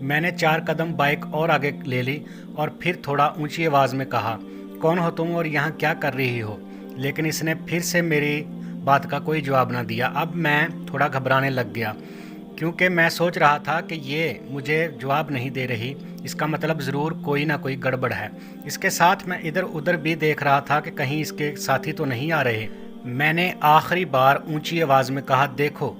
میں نے 4 قدم بائک اور آگے لے لی اور پھر تھوڑا اونچی آواز میں کہا، کون ہو تم اور یہاں کیا کر رہی ہو؟ لیکن اس نے پھر سے میری بات کا کوئی جواب نہ دیا۔ اب میں تھوڑا گھبرانے لگ گیا کیونکہ میں سوچ رہا تھا کہ یہ مجھے جواب نہیں دے رہی، اس کا مطلب ضرور کوئی نہ کوئی گڑبڑ ہے۔ اس کے ساتھ میں ادھر ادھر بھی دیکھ رہا تھا کہ کہیں اس کے ساتھی تو نہیں آ رہے۔ میں نے آخری بار اونچی آواز میں کہا، دیکھو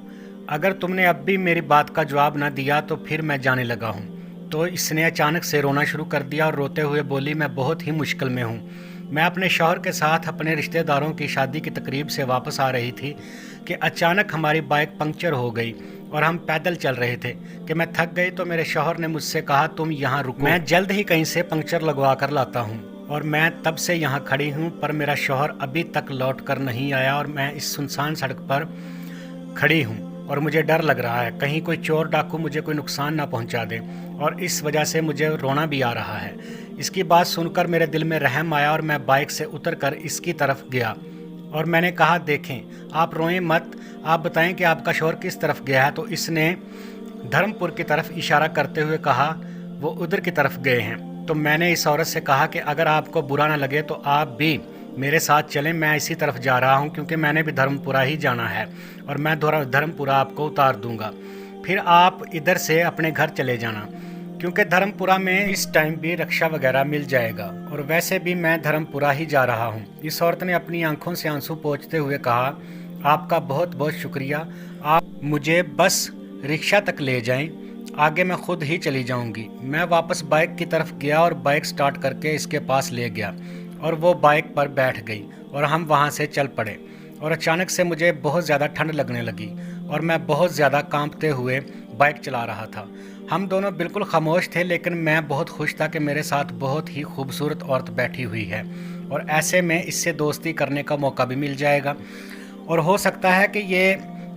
اگر تم نے اب بھی میری بات کا جواب نہ دیا تو پھر میں جانے لگا ہوں۔ تو اس نے اچانک سے رونا شروع کر دیا اور روتے ہوئے بولی، میں بہت ہی مشکل میں ہوں۔ میں اپنے شوہر کے ساتھ اپنے رشتہ داروں کی شادی کی تقریب سے واپس آ رہی تھی کہ اچانک ہماری بائک پنکچر ہو گئی اور ہم پیدل چل رہے تھے کہ میں تھک گئی تو میرے شوہر نے مجھ سے کہا، تم یہاں رکو، میں جلد ہی کہیں سے پنکچر لگوا کر لاتا ہوں۔ اور میں تب سے یہاں کھڑی ہوں، پر میرا شوہر ابھی تک لوٹ کر نہیں آیا اور میں اس سنسان سڑک پر کھڑی ہوں اور مجھے ڈر لگ رہا ہے کہیں کوئی چور ڈاکو مجھے کوئی نقصان نہ پہنچا دے، اور اس وجہ سے مجھے رونا بھی آ رہا ہے۔ اس کی بات سن کر میرے دل میں رحم آیا اور میں بائک سے اتر کر اس کی طرف گیا اور میں نے کہا، دیکھیں آپ روئیں مت، آپ بتائیں کہ آپ کا شوہر کس طرف گیا ہے۔ تو اس نے دھرم پور کی طرف اشارہ کرتے ہوئے کہا، وہ ادھر کی طرف گئے ہیں۔ تو میں نے اس عورت سے کہا کہ اگر آپ کو برا نہ لگے تو آپ بھی میرے ساتھ چلیں، میں اسی طرف جا رہا ہوں کیونکہ میں نے بھی دھرم پورہ ہی جانا ہے اور میں دھرم پورہ آپ کو اتار دوں گا، پھر آپ ادھر سے اپنے گھر چلے جانا کیونکہ دھرم پورہ میں اس ٹائم بھی رکشہ وغیرہ مل جائے گا، اور ویسے بھی میں دھرم پورہ ہی جا رہا ہوں۔ اس عورت نے اپنی آنکھوں سے آنسو پوچھتے ہوئے کہا، آپ کا بہت بہت شکریہ، آپ مجھے بس رکشہ تک لے جائیں، آگے میں خود ہی چلی جاؤں گی۔ میں واپس بائک کی طرف گیا اور بائک سٹارٹ کر کے اس کے پاس لے گیا اور وہ بائک پر بیٹھ گئی اور ہم وہاں سے چل پڑے، اور اچانک سے مجھے بہت زیادہ ٹھنڈ لگنے لگی اور میں بہت زیادہ کانپتے ہوئے بائک چلا رہا تھا۔ ہم دونوں بالکل خاموش تھے، لیکن میں بہت خوش تھا کہ میرے ساتھ بہت ہی خوبصورت عورت بیٹھی ہوئی ہے اور ایسے میں اس سے دوستی کرنے کا موقع بھی مل جائے گا اور ہو سکتا ہے کہ یہ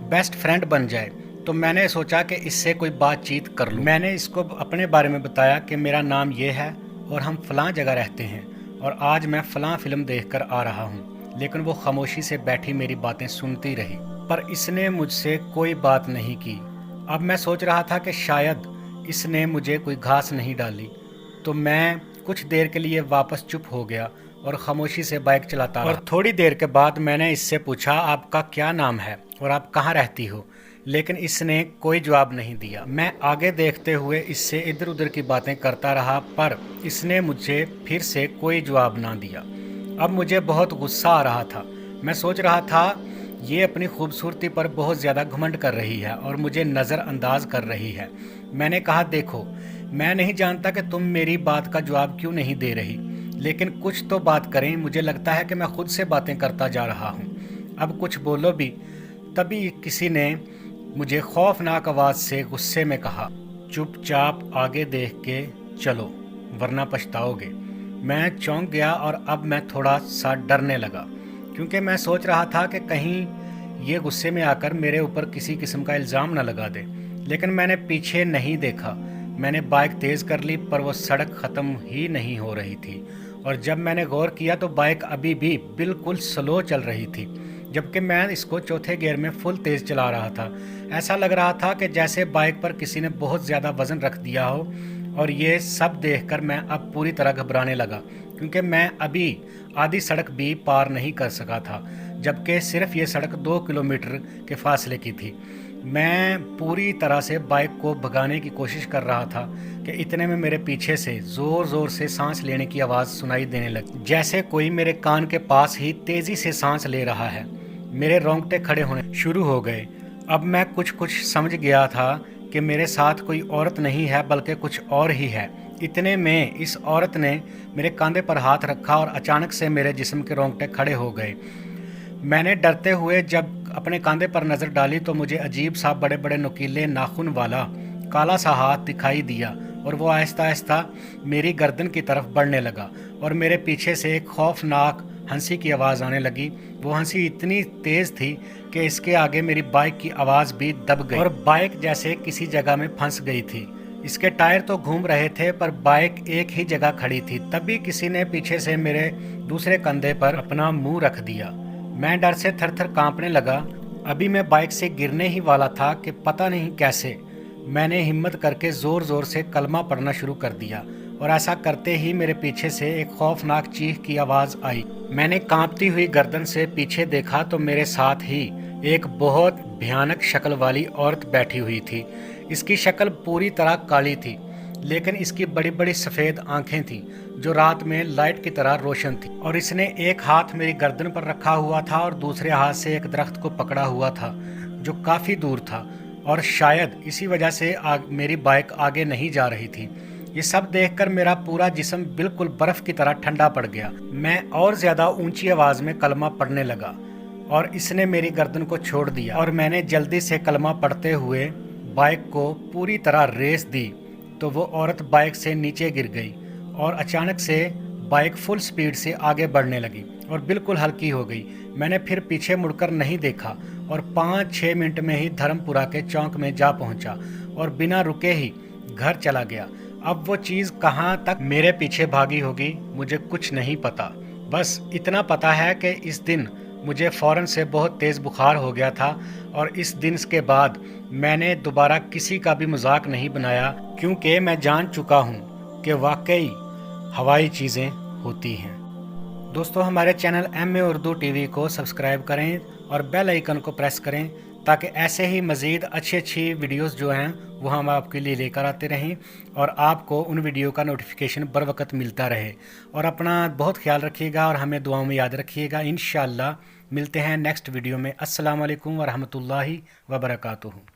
بیسٹ فرینڈ بن جائے۔ تو میں نے سوچا کہ اس سے کوئی بات چیت کر لوں۔ میں نے اس کو اپنے بارے میں بتایا کہ میرا نام یہ ہے اور ہم فلاں جگہ رہتے ہیں اور آج میں فلاں فلم دیکھ کر آ رہا ہوں، لیکن وہ خاموشی سے بیٹھی میری باتیں سنتی رہی، پر اس نے مجھ سے کوئی بات نہیں کی۔ اب میں سوچ رہا تھا کہ شاید اس نے مجھے کوئی گھاس نہیں ڈالی، تو میں کچھ دیر کے لیے واپس چپ ہو گیا اور خاموشی سے بائک چلاتا رہا۔ اور تھوڑی دیر کے بعد میں نے اس سے پوچھا، آپ کا کیا نام ہے اور آپ کہاں رہتی ہو؟ لیکن اس نے کوئی جواب نہیں دیا۔ میں آگے دیکھتے ہوئے اس سے ادھر ادھر کی باتیں کرتا رہا، پر اس نے مجھے پھر سے کوئی جواب نہ دیا۔ اب مجھے بہت غصہ آ رہا تھا۔ میں سوچ رہا تھا یہ اپنی خوبصورتی پر بہت زیادہ گھمنڈ کر رہی ہے اور مجھے نظر انداز کر رہی ہے۔ میں نے کہا، دیکھو میں نہیں جانتا کہ تم میری بات کا جواب کیوں نہیں دے رہی، لیکن کچھ تو بات کریں، مجھے لگتا ہے کہ میں خود سے باتیں کرتا جا رہا ہوں، اب کچھ بولو بھی۔ تبھی کسی نے مجھے خوفناک آواز سے غصے میں کہا، چپ چاپ آگے دیکھ کے چلو ورنہ پچھتاؤ گے۔ میں چونک گیا اور اب میں تھوڑا سا ڈرنے لگا کیونکہ میں سوچ رہا تھا کہ کہیں یہ غصے میں آ کر میرے اوپر کسی قسم کا الزام نہ لگا دے، لیکن میں نے پیچھے نہیں دیکھا۔ میں نے بائک تیز کر لی پر وہ سڑک ختم ہی نہیں ہو رہی تھی، اور جب میں نے غور کیا تو بائک ابھی بھی بالکل سلو چل رہی تھی، جبکہ میں اس کو چوتھے گیئر میں فل تیز چلا رہا تھا۔ ایسا لگ رہا تھا کہ جیسے بائک پر کسی نے بہت زیادہ وزن رکھ دیا ہو، اور یہ سب دیکھ کر میں اب پوری طرح گھبرانے لگا کیونکہ میں ابھی آدھی سڑک بھی پار نہیں کر سکا تھا، جبکہ صرف یہ سڑک 2 کلومیٹر کے فاصلے کی تھی۔ میں پوری طرح سے بائک کو بھگانے کی کوشش کر رہا تھا کہ اتنے میں میرے پیچھے سے زور زور سے سانس لینے کی آواز سنائی دینے لگی، جیسے کوئی میرے کان کے پاس ہی تیزی سے سانس لے رہا ہے۔ میرے رونگٹے کھڑے ہونے شروع ہو گئے۔ اب میں کچھ سمجھ گیا تھا کہ میرے ساتھ کوئی عورت نہیں ہے بلکہ کچھ اور ہی ہے۔ اتنے میں اس عورت نے میرے کاندھے پر ہاتھ رکھا اور اچانک سے میرے جسم کے رونگٹے کھڑے ہو گئے۔ میں نے ڈرتے ہوئے جب اپنے کاندھے پر نظر ڈالی تو مجھے عجیب سا بڑے بڑے نوکیلے ناخن والا کالا سا ہاتھ دکھائی دیا، اور وہ آہستہ آہستہ میری گردن کی طرف بڑھنے لگا، اور میرے پیچھے سے ایک خوفناک ہنسی کی آواز آنے لگی۔ وہ ہنسی اتنی تیز تھی کہ اس کے آگے میری بائک کی آواز بھی دب گئی اور بائک جیسے کسی جگہ میں پھنس گئی تھی۔ اس کے ٹائر تو گھوم رہے تھے پر بائک ایک ہی جگہ کھڑی تھی۔ تبھی کسی نے پیچھے سے میرے دوسرے کندھے پر اپنا منہ رکھ دیا۔ میں ڈر سے تھر تھر کانپنے لگا۔ ابھی میں بائک سے گرنے ہی والا تھا کہ پتہ نہیں کیسے میں نے ہمت کر کے زور زور سے کلمہ پڑھنا شروع کر دیا اور ایسا کرتے ہی میرے پیچھے سے ایک خوفناک چیخ کی آواز آئی۔ میں نے کانپتی ہوئی گردن سے پیچھے دیکھا تو میرے ساتھ ہی ایک بہت بھیانک شکل والی عورت بیٹھی ہوئی تھی۔ اس کی شکل پوری طرح کالی تھی، لیکن اس کی بڑی بڑی سفید آنکھیں تھیں جو رات میں لائٹ کی طرح روشن تھی، اور اس نے ایک ہاتھ میری گردن پر رکھا ہوا تھا اور دوسرے ہاتھ سے ایک درخت کو پکڑا ہوا تھا جو کافی دور تھا، اور شاید اسی وجہ سے میری بائک آگے نہیں جا رہی تھی۔ یہ سب دیکھ کر میرا پورا جسم بالکل برف کی طرح ٹھنڈا پڑ گیا۔ میں اور زیادہ اونچی آواز میں کلمہ پڑھنے لگا اور اس نے میری گردن کو چھوڑ دیا، اور میں نے جلدی سے کلمہ پڑھتے ہوئے بائک کو پوری طرح ریس دی تو وہ عورت بائک سے نیچے گر گئی اور اچانک سے بائک فل سپیڈ سے آگے بڑھنے لگی اور بالکل ہلکی ہو گئی۔ میں نے پھر پیچھے مڑ کر نہیں دیکھا اور 5-6 منٹ میں ہی دھرم پورہ کے چوک میں جا پہنچا اور بنا رکے ہی گھر چلا گیا۔ اب وہ چیز کہاں تک میرے پیچھے بھاگی ہوگی مجھے کچھ نہیں پتا، بس اتنا پتا ہے کہ اس دن مجھے فوراً سے بہت تیز بخار ہو گیا تھا، اور اس دن کے بعد میں نے دوبارہ کسی کا بھی مذاق نہیں بنایا، کیونکہ میں جان چکا ہوں کہ واقعی ہوائی چیزیں ہوتی ہیں۔ دوستو، ہمارے چینل ایم اے اردو ٹی وی کو سبسکرائب کریں اور بیل آئیکن کو پریس کریں تاکہ ایسے ہی مزید اچھی ویڈیوز جو ہیں وہ ہم آپ کے لیے لے کر آتے رہیں اور آپ کو ان ویڈیو کا نوٹیفیکیشن بر وقت ملتا رہے۔ اور اپنا بہت خیال رکھیے گا اور ہمیں دعاؤں میں یاد رکھیے گا۔ انشاءاللہ ملتے ہیں نیکسٹ ویڈیو میں۔ السلام علیکم ورحمۃ اللہ وبرکاتہ۔